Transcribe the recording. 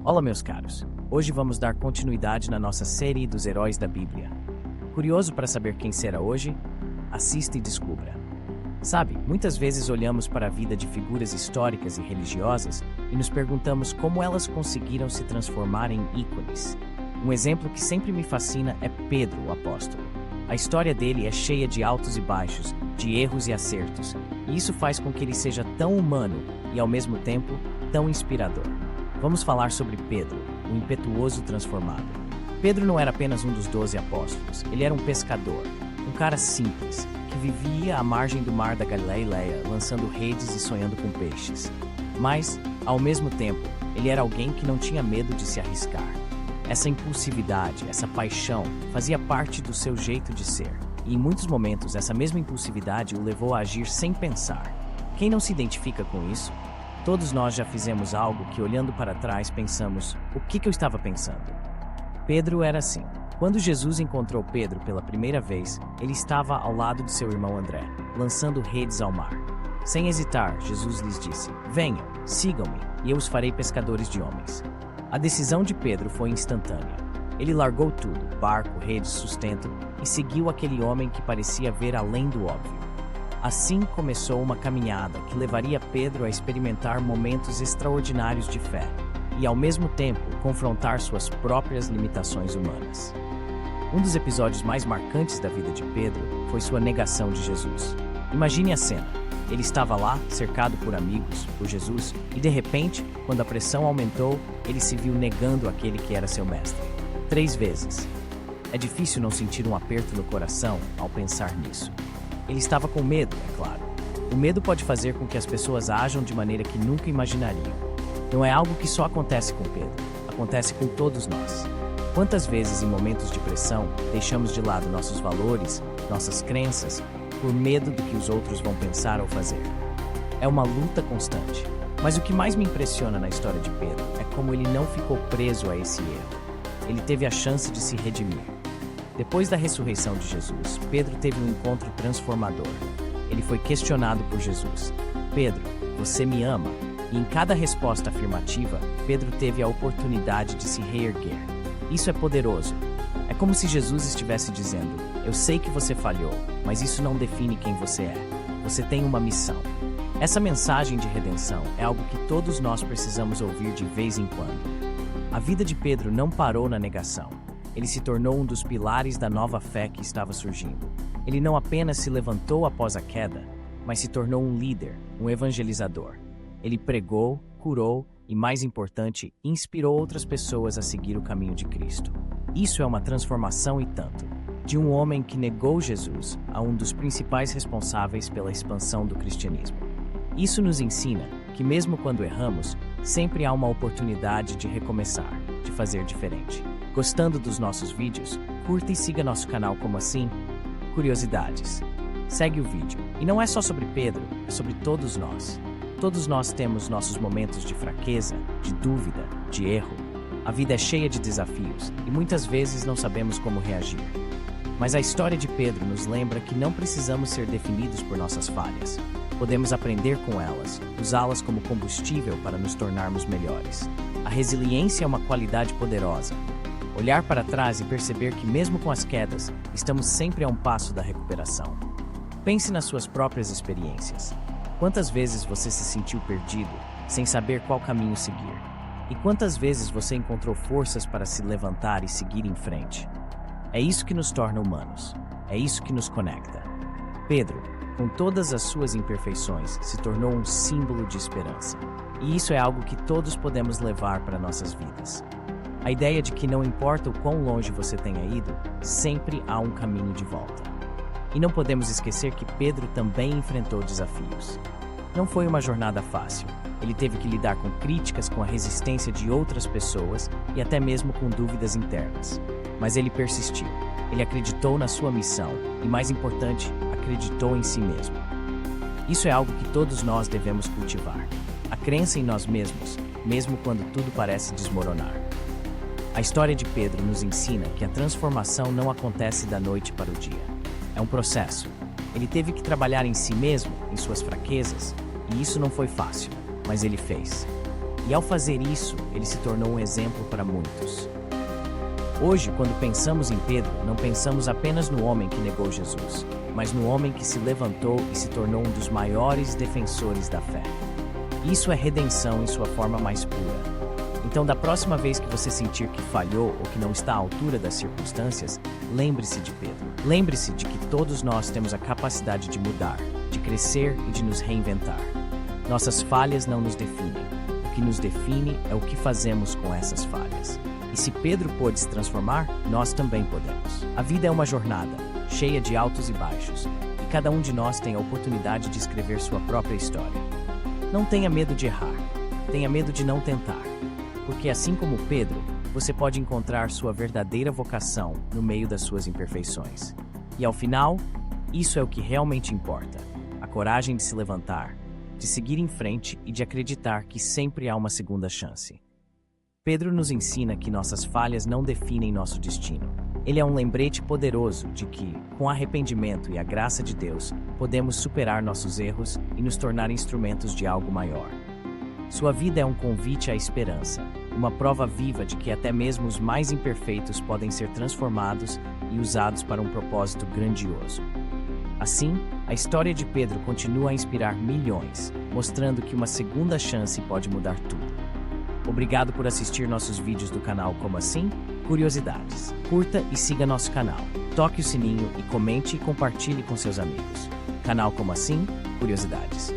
Olá, meus caros. Hoje vamos dar continuidade na nossa série dos heróis da Bíblia. Curioso para saber quem será hoje? Assista e descubra. Sabe, muitas vezes olhamos para a vida de figuras históricas e religiosas e nos perguntamos como elas conseguiram se transformar em ícones. Um exemplo que sempre me fascina é Pedro, o apóstolo. A história dele é cheia de altos e baixos, de erros e acertos, e isso faz com que ele seja tão humano e, ao mesmo tempo, tão inspirador. Vamos falar sobre Pedro, o impetuoso transformado. Pedro não era apenas um dos 12 apóstolos, ele era um pescador, um cara simples, que vivia à margem do mar da Galileia, lançando redes e sonhando com peixes. Mas, ao mesmo tempo, ele era alguém que não tinha medo de se arriscar. Essa impulsividade, essa paixão, fazia parte do seu jeito de ser. E em muitos momentos, essa mesma impulsividade o levou a agir sem pensar. Quem não se identifica com isso? Todos nós já fizemos algo que, olhando para trás, pensamos, o que eu estava pensando? Pedro era assim. Quando Jesus encontrou Pedro pela primeira vez, ele estava ao lado de seu irmão André, lançando redes ao mar. Sem hesitar, Jesus lhes disse, venham, sigam-me, e eu os farei pescadores de homens. A decisão de Pedro foi instantânea. Ele largou tudo, barco, redes, sustento, e seguiu aquele homem que parecia ver além do óbvio. Assim começou uma caminhada que levaria Pedro a experimentar momentos extraordinários de fé e, ao mesmo tempo, confrontar suas próprias limitações humanas. Um dos episódios mais marcantes da vida de Pedro foi sua negação de Jesus. Imagine a cena. Ele estava lá, cercado por amigos, por Jesus, e de repente, quando a pressão aumentou, ele se viu negando aquele que era seu mestre. 3 vezes. É difícil não sentir um aperto no coração ao pensar nisso. Ele estava com medo, é claro. O medo pode fazer com que as pessoas ajam de maneira que nunca imaginariam. Não é algo que só acontece com Pedro, acontece com todos nós. Quantas vezes, em momentos de pressão, deixamos de lado nossos valores, nossas crenças, por medo do que os outros vão pensar ou fazer? É uma luta constante. Mas o que mais me impressiona na história de Pedro é como ele não ficou preso a esse erro. Ele teve a chance de se redimir. Depois da ressurreição de Jesus, Pedro teve um encontro transformador. Ele foi questionado por Jesus. Pedro, você me ama? E em cada resposta afirmativa, Pedro teve a oportunidade de se reerguer. Isso é poderoso. É como se Jesus estivesse dizendo, eu sei que você falhou, mas isso não define quem você é. Você tem uma missão. Essa mensagem de redenção é algo que todos nós precisamos ouvir de vez em quando. A vida de Pedro não parou na negação. Ele se tornou um dos pilares da nova fé que estava surgindo. Ele não apenas se levantou após a queda, mas se tornou um líder, um evangelizador. Ele pregou, curou e, mais importante, inspirou outras pessoas a seguir o caminho de Cristo. Isso é uma transformação e tanto. De um homem que negou Jesus a um dos principais responsáveis pela expansão do cristianismo. Isso nos ensina que, mesmo quando erramos, sempre há uma oportunidade de recomeçar, de fazer diferente. Gostando dos nossos vídeos? Curta e siga nosso canal como assim? Curiosidades. Segue o vídeo. E não é só sobre Pedro, é sobre todos nós. Todos nós temos nossos momentos de fraqueza, de dúvida, de erro. A vida é cheia de desafios e muitas vezes não sabemos como reagir. Mas a história de Pedro nos lembra que não precisamos ser definidos por nossas falhas. Podemos aprender com elas, usá-las como combustível para nos tornarmos melhores. A resiliência é uma qualidade poderosa. Olhar para trás e perceber que, mesmo com as quedas, estamos sempre a um passo da recuperação. Pense nas suas próprias experiências. Quantas vezes você se sentiu perdido, sem saber qual caminho seguir? E quantas vezes você encontrou forças para se levantar e seguir em frente? É isso que nos torna humanos. É isso que nos conecta. Pedro, com todas as suas imperfeições, se tornou um símbolo de esperança. E isso é algo que todos podemos levar para nossas vidas. A ideia de que não importa o quão longe você tenha ido, sempre há um caminho de volta. E não podemos esquecer que Pedro também enfrentou desafios. Não foi uma jornada fácil. Ele teve que lidar com críticas, com a resistência de outras pessoas e até mesmo com dúvidas internas. Mas ele persistiu. Ele acreditou na sua missão e, mais importante, acreditou em si mesmo. Isso é algo que todos nós devemos cultivar. A crença em nós mesmos, mesmo quando tudo parece desmoronar. A história de Pedro nos ensina que a transformação não acontece da noite para o dia. É um processo. Ele teve que trabalhar em si mesmo, em suas fraquezas, e isso não foi fácil, mas ele fez. E ao fazer isso, ele se tornou um exemplo para muitos. Hoje, quando pensamos em Pedro, não pensamos apenas no homem que negou Jesus, mas no homem que se levantou e se tornou um dos maiores defensores da fé. Isso é redenção em sua forma mais pura. Então, da próxima vez que você sentir que falhou ou que não está à altura das circunstâncias, lembre-se de Pedro. Lembre-se de que todos nós temos a capacidade de mudar, de crescer e de nos reinventar. Nossas falhas não nos definem. O que nos define é o que fazemos com essas falhas. E se Pedro pôde se transformar, nós também podemos. A vida é uma jornada, cheia de altos e baixos, e cada um de nós tem a oportunidade de escrever sua própria história. Não tenha medo de errar, tenha medo de não tentar, porque assim como Pedro, você pode encontrar sua verdadeira vocação no meio das suas imperfeições. E ao final, isso é o que realmente importa: a coragem de se levantar, de seguir em frente e de acreditar que sempre há uma segunda chance. Pedro nos ensina que nossas falhas não definem nosso destino. Ele é um lembrete poderoso de que, com arrependimento e a graça de Deus, podemos superar nossos erros e nos tornar instrumentos de algo maior. Sua vida é um convite à esperança, uma prova viva de que até mesmo os mais imperfeitos podem ser transformados e usados para um propósito grandioso. Assim, a história de Pedro continua a inspirar milhões, mostrando que uma segunda chance pode mudar tudo. Obrigado por assistir nossos vídeos do canal Como Assim? Curiosidades. Curta e siga nosso canal. Toque o sininho e comente e compartilhe com seus amigos. Canal Como Assim? Curiosidades.